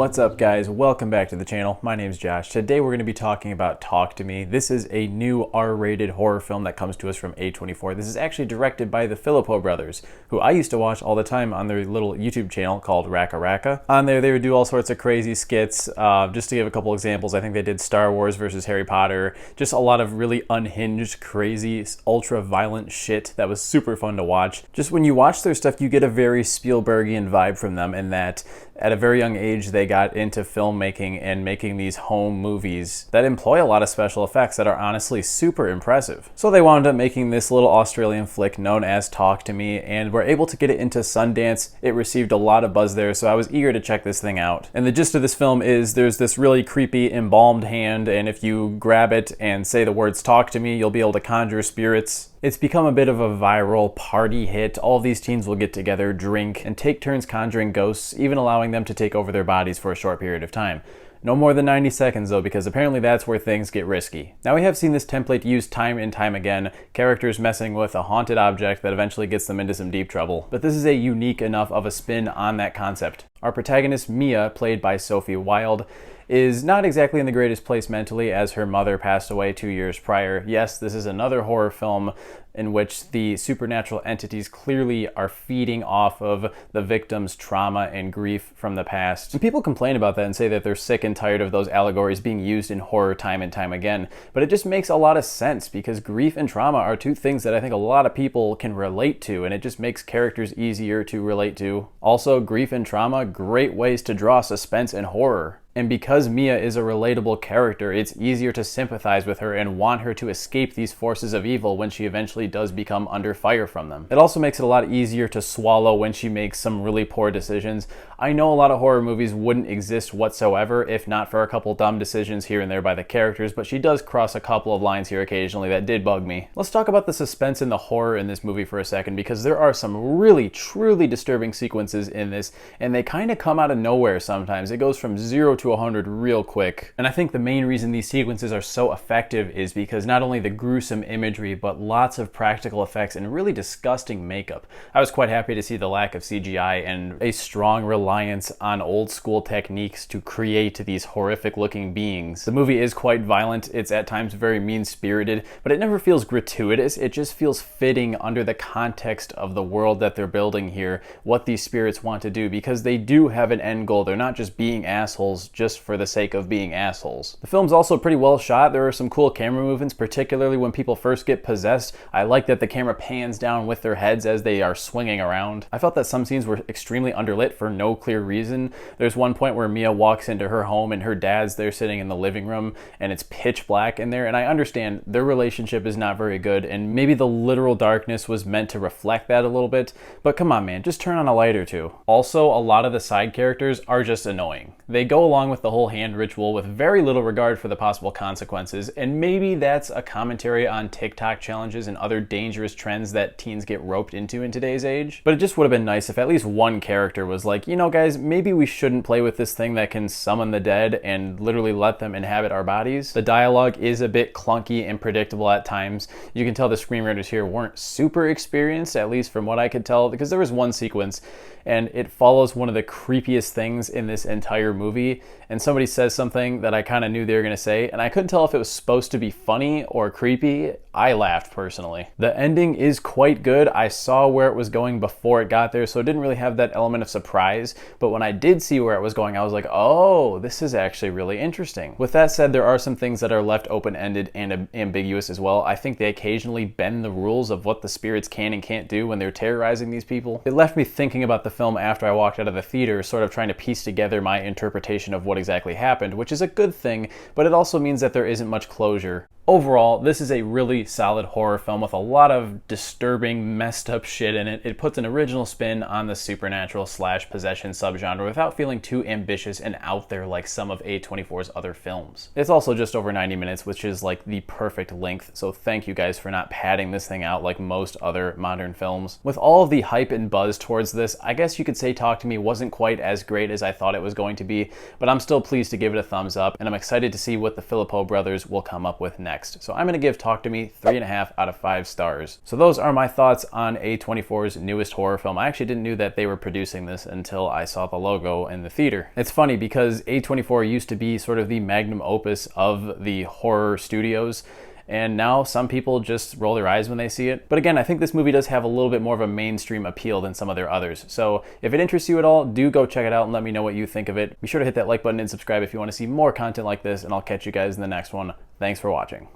What's up, guys? Welcome back to the channel. My name's Josh. Today we're going to be talking about Talk to Me. This is a new R-rated horror film that comes to us from A24. This is actually directed by the Filippo brothers, who I used to watch all the time on their little YouTube channel called Raka Raka. On there, they would do all sorts of crazy skits. Just to give a couple examples, I think they did Star Wars versus Harry Potter. Just a lot of really unhinged, crazy, ultra-violent shit that was super fun to watch. Just when you watch their stuff, you get a very Spielbergian vibe from them in that at a very young age, they got into filmmaking and making these home movies that employ a lot of special effects that are honestly super impressive. So they wound up making this little Australian flick known as Talk to Me, and were able to get it into Sundance. It received a lot of buzz there, so I was eager to check this thing out. And the gist of this film is there's this really creepy embalmed hand, and if you grab it and say the words "Talk to Me," you'll be able to conjure spirits. It's become a bit of a viral party hit. All of these teens will get together, drink, and take turns conjuring ghosts, even allowing them to take over their bodies for a short period of time. No more than 90 seconds though, because apparently that's where things get risky. Now, we have seen this template used time and time again, characters messing with a haunted object that eventually gets them into some deep trouble. But this is a unique enough of a spin on that concept. Our protagonist, Mia, played by Sophie Wilde, is not exactly in the greatest place mentally, as her mother passed away 2 years prior. Yes, this is another horror film in which the supernatural entities clearly are feeding off of the victim's trauma and grief from the past. And people complain about that and say that they're sick and tired of those allegories being used in horror time and time again. But it just makes a lot of sense, because grief and trauma are two things that I think a lot of people can relate to, and it just makes characters easier to relate to. Also, grief and trauma, great ways to draw suspense and horror. And because Mia is a relatable character, it's easier to sympathize with her and want her to escape these forces of evil when she eventually does become under fire from them. It also makes it a lot easier to swallow when she makes some really poor decisions. I know a lot of horror movies wouldn't exist whatsoever if not for a couple dumb decisions here and there by the characters, but she does cross a couple of lines here occasionally that did bug me. Let's talk about the suspense and the horror in this movie for a second, because there are some really, truly disturbing sequences in this, and they kind of come out of nowhere sometimes. It goes from 0 to 100 real quick. And I think the main reason these sequences are so effective is because not only the gruesome imagery, but lots of practical effects and really disgusting makeup. I was quite happy to see the lack of CGI and a strong reliance on old school techniques to create these horrific looking beings. The movie is quite violent. It's at times very mean-spirited, but it never feels gratuitous. It just feels fitting under the context of the world that they're building here, what these spirits want to do, because they do have an end goal. They're not just being assholes just for the sake of being assholes. The film's also pretty well shot. There are some cool camera movements, particularly when people first get possessed. I like that the camera pans down with their heads as they are swinging around. I felt that some scenes were extremely underlit for no clear reason. There's one point where Mia walks into her home and her dad's there sitting in the living room and it's pitch black in there, and I understand their relationship is not very good and maybe the literal darkness was meant to reflect that a little bit, but come on man, just turn on a light or two. Also, a lot of the side characters are just annoying. They go along with the whole hand ritual with very little regard for the possible consequences, and maybe that's a commentary on TikTok challenges and other dangerous trends that teens get roped into in today's age. But it just would have been nice if at least one character was like, you know guys, maybe we shouldn't play with this thing that can summon the dead and literally let them inhabit our bodies. The dialogue is a bit clunky and predictable at times. You can tell the screenwriters here weren't super experienced, at least from what I could tell, because there was one sequence and it follows one of the creepiest things in this entire movie, and somebody says something that I kind of knew they were going to say, and I couldn't tell if it was supposed to be funny or creepy. I laughed personally. The ending is quite good. I saw where it was going before it got there, so it didn't really have that element of surprise, but when I did see where it was going, I was like, oh, this is actually really interesting. With that said, there are some things that are left open-ended and ambiguous as well. I think they occasionally bend the rules of what the spirits can and can't do when they're terrorizing these people. It left me thinking about the film after I walked out of the theater, sort of trying to piece together my interpretation of what exactly happened, which is a good thing, but it also means that there isn't much closure. Overall, this is a really solid horror film with a lot of disturbing, messed up shit in it. It puts an original spin on the supernatural / possession subgenre without feeling too ambitious and out there like some of A24's other films. It's also just over 90 minutes, which is like the perfect length, so thank you guys for not padding this thing out like most other modern films. With all of the hype and buzz towards this, I guess you could say Talk to Me wasn't quite as great as I thought it was going to be, but I'm still pleased to give it a thumbs up, and I'm excited to see what the Filippo brothers will come up with next. next. So I'm going to give Talk to Me 3.5 out of 5 stars. So those are my thoughts on A24's newest horror film. I actually didn't know that they were producing this until I saw the logo in the theater. It's funny because A24 used to be sort of the magnum opus of the horror studios, and now some people just roll their eyes when they see it. But again, I think this movie does have a little bit more of a mainstream appeal than some of their others. So if it interests you at all, do go check it out and let me know what you think of it. Be sure to hit that like button and subscribe if you want to see more content like this, and I'll catch you guys in the next one. Thanks for watching.